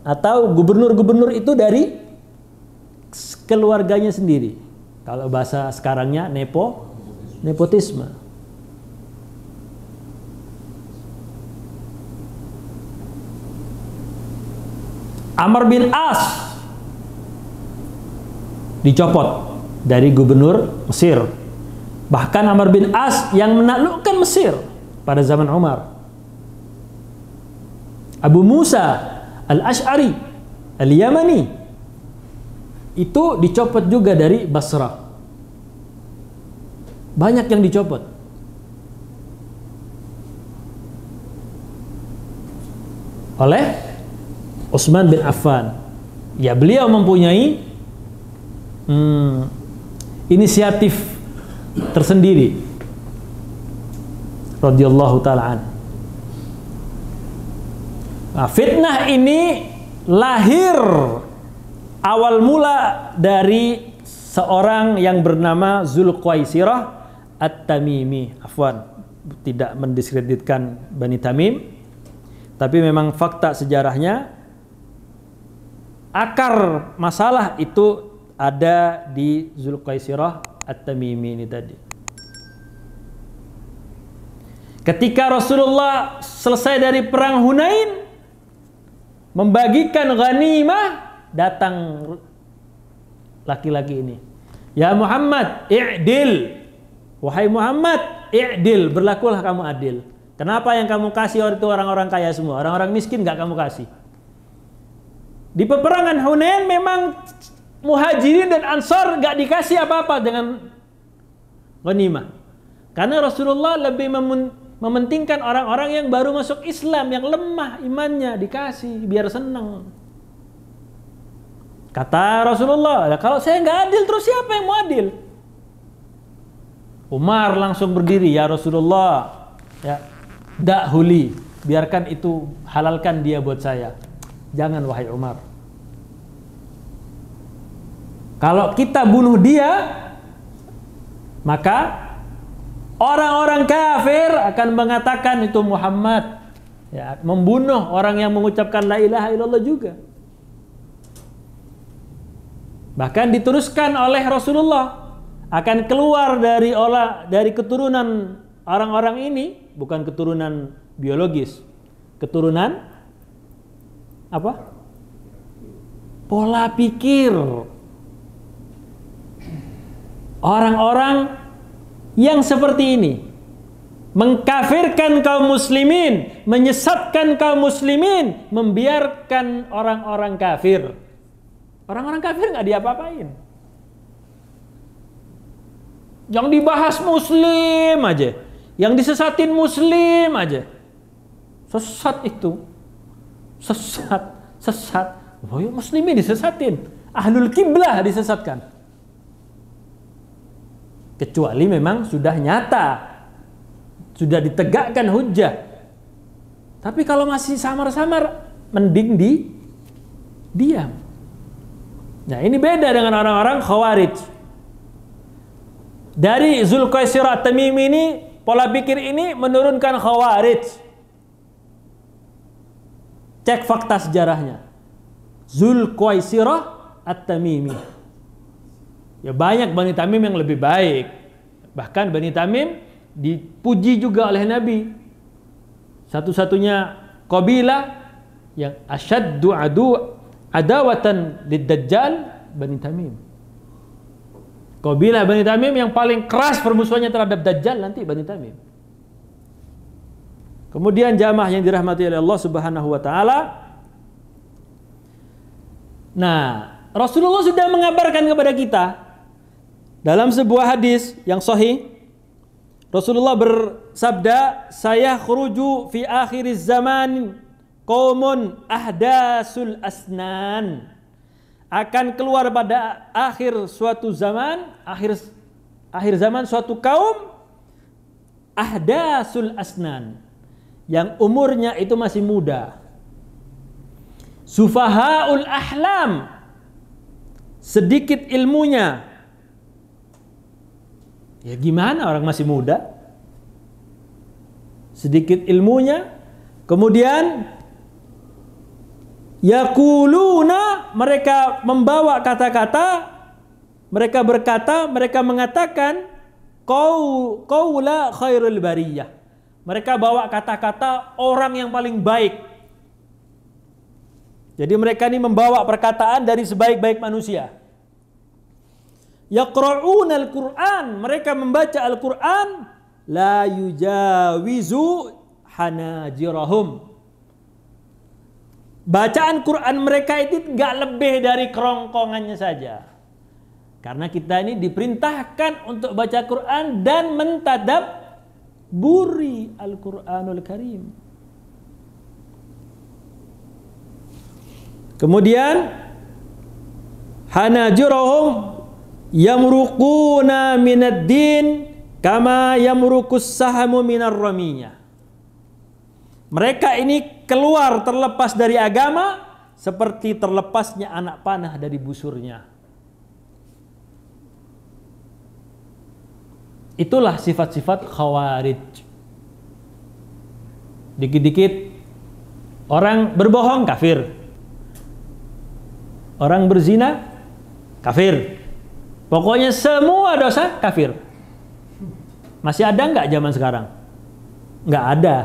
atau gubernur-gubernur itu dari keluarganya sendiri. Kalau bahasa sekarangnya nepotisme. Amr bin As dicopot dari gubernur Mesir. Bahkan Amr bin As yang menaklukkan Mesir pada zaman Umar. Abu Musa Al-Ash'ari Al-Yamani itu dicopot juga dari Basrah. Banyak yang dicopot. Oleh Utsman bin Affan. Ya, beliau mempunyai inisiatif tersendiri radhiyallahu ta'ala an. Nah, fitnah ini lahir awal mula dari seorang yang bernama Zulqaisirah At-Tamimi. Afwan, tidak mendiskreditkan Bani Tamim, tapi memang fakta sejarahnya akar masalah itu ada di Zulqaisirah At-Tamimi ini tadi. Ketika Rasulullah selesai dari perang Hunain, membagikan ghanimah, datang laki-laki ini. Ya Muhammad, i'dil. Wahai Muhammad, i'dil, berlakulah kamu adil. Kenapa yang kamu kasih itu orang-orang kaya semua? Orang-orang miskin gak kamu kasih? Di peperangan Hunain memang Muhajirin dan Ansar gak dikasih apa-apa dengan ghanimah. Karena Rasulullah lebih mementingkan orang-orang yang baru masuk Islam, yang lemah imannya, dikasih biar senang. Kata Rasulullah, kalau saya nggak adil, terus siapa yang mau adil? Umar langsung berdiri, ya Rasulullah, ya, da'huli, biarkan itu, halalkan dia buat saya. Jangan wahai Umar. Kalau kita bunuh dia, maka orang-orang kafir akan mengatakan itu Muhammad, ya, membunuh orang yang mengucapkan la ilaha illallah juga. Bahkan diteruskan oleh Rasulullah akan keluar dari keturunan orang-orang ini, bukan keturunan biologis, keturunan apa? Pola pikir. Orang-orang yang seperti ini mengkafirkan kaum muslimin, menyesatkan kaum muslimin, membiarkan orang-orang kafir. Orang-orang kafir nggak diapa-apain. Yang dibahas muslim aja, yang disesatin muslim aja. Sesat itu, sesat. Oh, ya, muslimin disesatin, ahlul kiblah disesatkan. Kecuali memang sudah nyata, sudah ditegakkan hujjah. Tapi kalau masih samar-samar, mending diam. Nah, ini beda dengan orang-orang Khawarij. Dari Zulqaisirah At-Tamimi ini, pola pikir ini menurunkan Khawarij. Cek fakta sejarahnya. Zulqaisirah At-Tamimi. Ya, banyak Bani Tamim yang lebih baik. Bahkan Bani Tamim dipuji juga oleh Nabi. Satu-satunya kabilah yang asyaddu adawatan lid-Dajjal, Bani Tamim. Kabilah Bani Tamim yang paling keras permusuhannya terhadap Dajjal nanti Bani Tamim. Kemudian jamaah yang dirahmati oleh Allah Subhanahu wa taala. Nah, Rasulullah sudah mengabarkan kepada kita dalam sebuah hadis yang sahih. Rasulullah bersabda, "Saya khuruju fi akhiriz zaman qaumun ahdasul asnan." akan keluar pada akhir suatu zaman, akhir zaman suatu kaum ahdasul asnan, yang umurnya itu masih muda. Sufahaul ahlam, sedikit ilmunya. Ya gimana orang masih muda? Sedikit ilmunya. Kemudian yaquluna, mereka membawa kata-kata, mereka berkata, mereka mengatakan qaula khairul bariyah. Mereka bawa kata-kata orang yang paling baik. Jadi mereka ini membawa perkataan dari sebaik-baik manusia. Yaqra'una al-Qur'an, mereka membaca Al-Qur'an, la yujawizu hanajirahum. Bacaan Quran mereka itu gak lebih dari kerongkongannya saja. Karena kita ini diperintahkan untuk baca Quran dan mentadabburi Al-Quranul Karim. Kemudian hanajirahum yamruquna minad din kama yamruqus sahamu minar ramiyah. Mereka ini keluar terlepas dari agama seperti terlepasnya anak panah dari busurnya. Itulah sifat-sifat khawarij. Dikit-dikit orang berbohong kafir, orang berzina kafir, pokoknya semua dosa kafir. Masih ada nggak zaman sekarang? Nggak ada.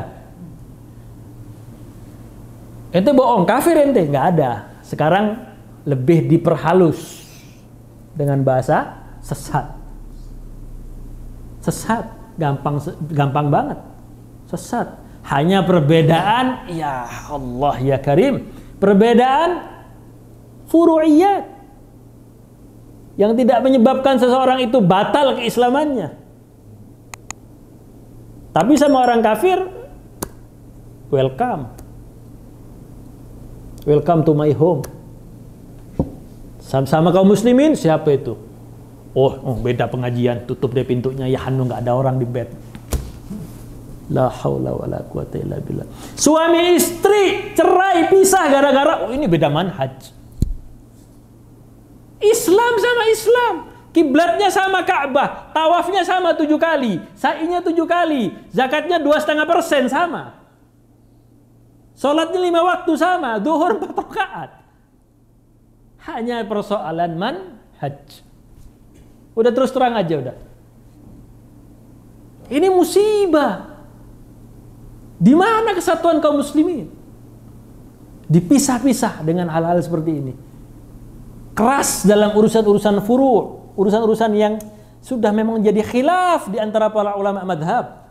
Ente bohong, kafir ente, nggak ada. Sekarang lebih diperhalus dengan bahasa sesat. Sesat, gampang banget. Sesat. Hanya perbedaan, ya Allah ya Karim, perbedaan furu'iyat yang tidak menyebabkan seseorang itu batal keislamannya. Tapi sama orang kafir, welcome. Welcome to my home. Sama kaum muslimin, siapa itu? Oh, beda pengajian, tutup deh pintunya, ya Hanu nggak ada orang di bed. La haula wala quwata illa billah. Suami istri cerai pisah gara-gara ini beda manhaj. Islam sama Islam, kiblatnya sama Ka'bah, tawafnya sama 7 kali, sa'inya 7 kali, zakatnya 2,5% sama. Salatnya 5 waktu sama, zuhur 4 rakaat. Hanya persoalan manhaj. Udah terus terang aja udah. Ini musibah. Di mana kesatuan kaum muslimin? Dipisah-pisah dengan hal-hal seperti ini. Keras dalam urusan-urusan furu', urusan-urusan yang sudah memang jadi khilaf di antara para ulama madhab.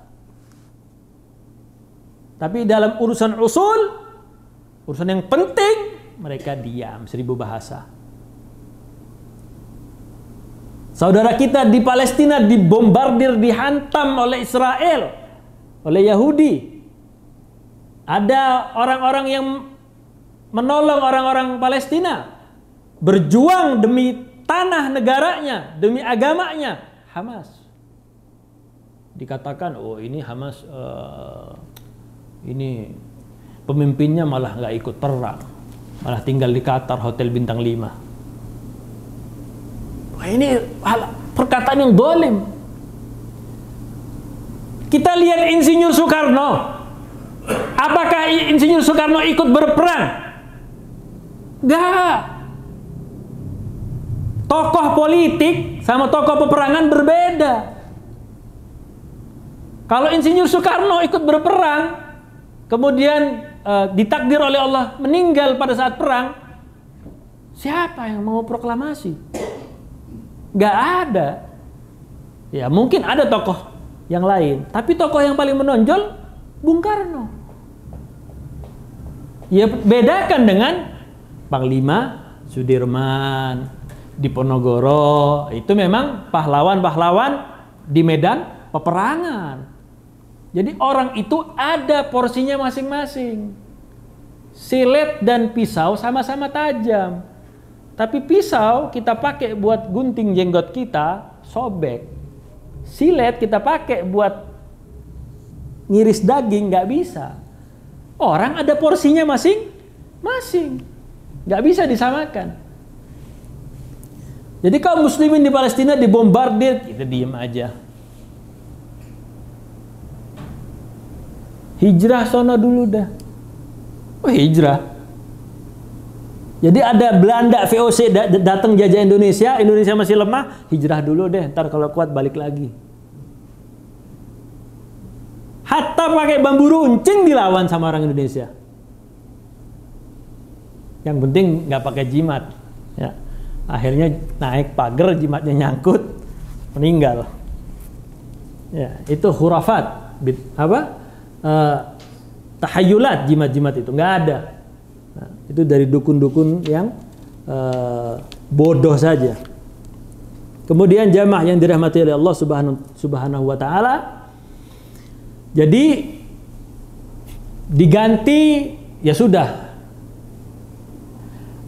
Tapi dalam urusan usul, urusan yang penting, mereka diam, 1000 bahasa. Saudara kita di Palestina dibombardir, dihantam oleh Israel, oleh Yahudi. Ada orang-orang yang menolong orang-orang Palestina, berjuang demi tanah negaranya, demi agamanya. Hamas. Dikatakan, oh ini Hamas, ini pemimpinnya malah nggak ikut perang, malah tinggal di Qatar, hotel bintang 5. Wah, ini perkataan yang zalim. Kita lihat Insinyur Soekarno. Apakah Insinyur Soekarno ikut berperang? Nggak. Tokoh politik sama tokoh peperangan berbeda. Kalau Insinyur Soekarno ikut berperang, kemudian ditakdir oleh Allah meninggal pada saat perang, siapa yang mau proklamasi? Gak ada. Ya mungkin ada tokoh yang lain, tapi tokoh yang paling menonjol Bung Karno. Ya bedakan dengan Panglima Sudirman, Diponegoro, itu memang pahlawan-pahlawan di medan peperangan. Jadi orang itu ada porsinya masing-masing. Silet dan pisau sama-sama tajam. Tapi pisau kita pakai buat gunting jenggot kita, sobek. Silet kita pakai buat ngiris daging, nggak bisa. Orang ada porsinya masing-masing, nggak bisa disamakan. Jadi kaum muslimin di Palestina dibombardir, kita diem aja. Hijrah sono dulu dah. Oh, hijrah. Jadi ada Belanda VOC datang jajah Indonesia, Indonesia masih lemah, hijrah dulu deh, ntar kalau kuat balik lagi. Hatta pakai bambu runcing dilawan sama orang Indonesia. Yang penting nggak pakai jimat. Ya. Akhirnya naik pagar, jimatnya nyangkut, meninggal. Ya, itu khurafat, tahayulat, jimat-jimat itu nggak ada. Nah, itu dari dukun-dukun yang bodoh saja. Kemudian jamaah yang dirahmati oleh Allah Subhanahu wa taala. Jadi diganti, ya sudah.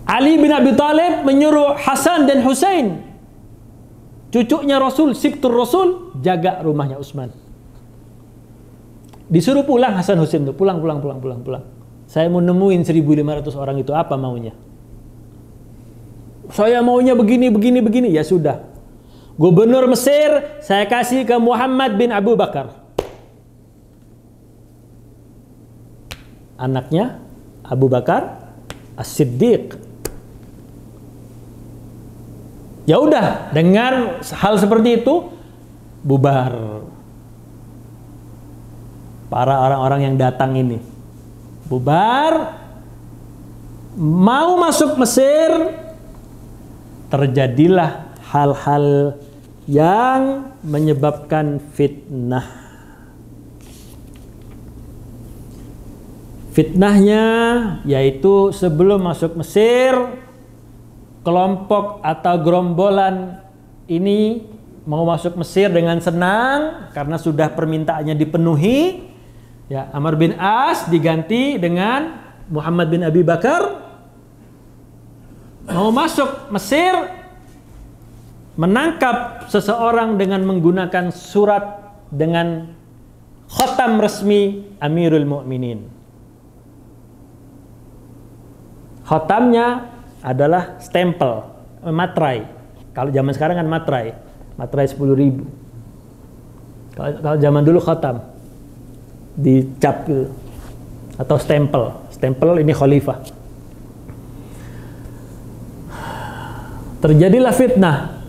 Ali bin Abi Thalib menyuruh Hasan dan Husain, cucunya Rasul, Sibtur Rasul, jaga rumahnya Utsman. Disuruh pulang Hasan Husain tuh, pulang. Saya mau nemuin 1.500 orang itu, apa maunya? Saya maunya begini. Ya sudah. Gubernur Mesir saya kasih ke Muhammad bin Abu Bakar. Anaknya Abu Bakar As-Siddiq. Ya udah, dengar hal seperti itu, bubar. Para orang-orang yang datang ini bubar, mau masuk Mesir, terjadilah hal-hal yang menyebabkan fitnah. Fitnahnya yaitu sebelum masuk Mesir, kelompok atau gerombolan ini mau masuk Mesir dengan senang karena sudah permintaannya dipenuhi. Ya, Amr bin As diganti dengan Muhammad bin Abi Bakar. Mau masuk Mesir, menangkap seseorang dengan menggunakan surat dengan khatam resmi Amirul Mukminin. Khatamnya adalah stempel, materai. Kalau zaman sekarang kan materai 10.000. Kalau zaman dulu khatam, dicap gitu. Atau stempel ini khalifah. Terjadilah fitnah.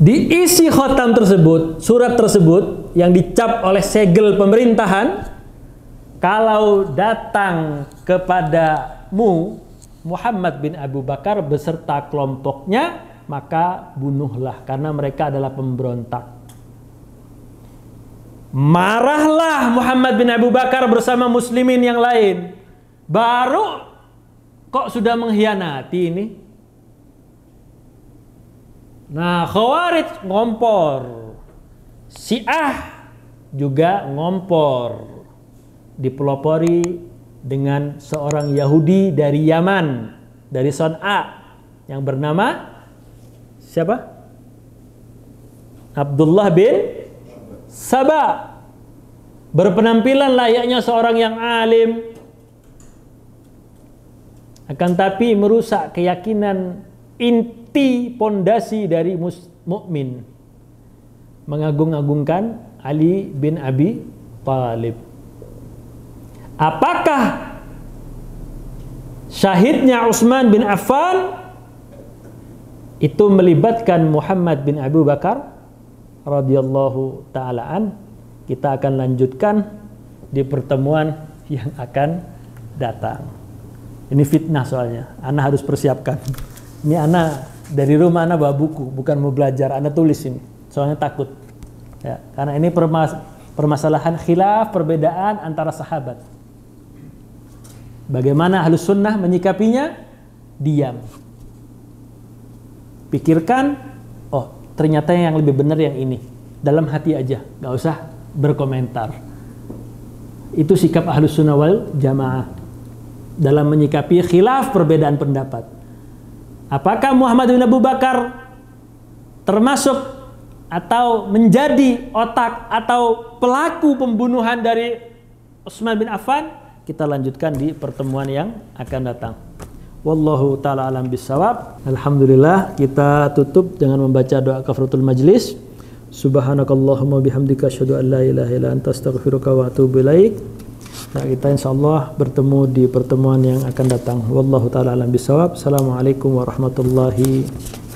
Diisi khatam tersebut, surat tersebut yang dicap oleh segel pemerintahan, kalau datang kepadamu Muhammad bin Abu Bakar beserta kelompoknya, maka bunuhlah karena mereka adalah pemberontak. Marahlah Muhammad bin Abu Bakar bersama muslimin yang lain. Baru kok sudah mengkhianati ini. Nah, Khawarij ngompor, Syiah juga ngompor, dipelopori dengan seorang Yahudi dari Yaman, dari Son'a, yang bernama siapa? Abdullah bin Saba. Berpenampilan layaknya seorang yang alim, akan tapi merusak keyakinan inti pondasi dari mukmin, mengagung-agungkan Ali bin Abi Thalib. Apakah syahidnya Utsman bin Affan itu melibatkan Muhammad bin Abu Bakar radhiyallahu ta'alaan? Kita akan lanjutkan di pertemuan yang akan datang. Ini fitnah soalnya, ana harus persiapkan. Ini ana dari rumah ana bawa buku, bukan mau belajar, ana tulis ini. Soalnya takut. Ya, karena ini permasalahan khilaf, perbedaan antara sahabat. Bagaimana Ahlus Sunnah menyikapinya? Diam. Pikirkan, oh ternyata yang lebih benar yang ini. Dalam hati aja, gak usah berkomentar. Itu sikap Ahlus Sunnah wal Jamaah dalam menyikapi khilaf, perbedaan pendapat. Apakah Muhammad bin Abu Bakar termasuk atau menjadi otak atau pelaku pembunuhan dari Utsman bin Affan? Kita lanjutkan di pertemuan yang akan datang. Wallahu ta'ala alam bisawab. Alhamdulillah, kita tutup dengan membaca doa kafaratul majlis. Subhanakallahumma bihamdika asyhadu an la ilaha illa anta astaghfiruka wa atubu ilaik. Nah, kita insyaallah bertemu di pertemuan yang akan datang. Wallahu ta'ala alam bisawab. Assalamualaikum warahmatullahi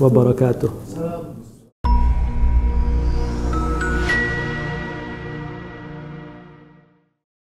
wabarakatuh.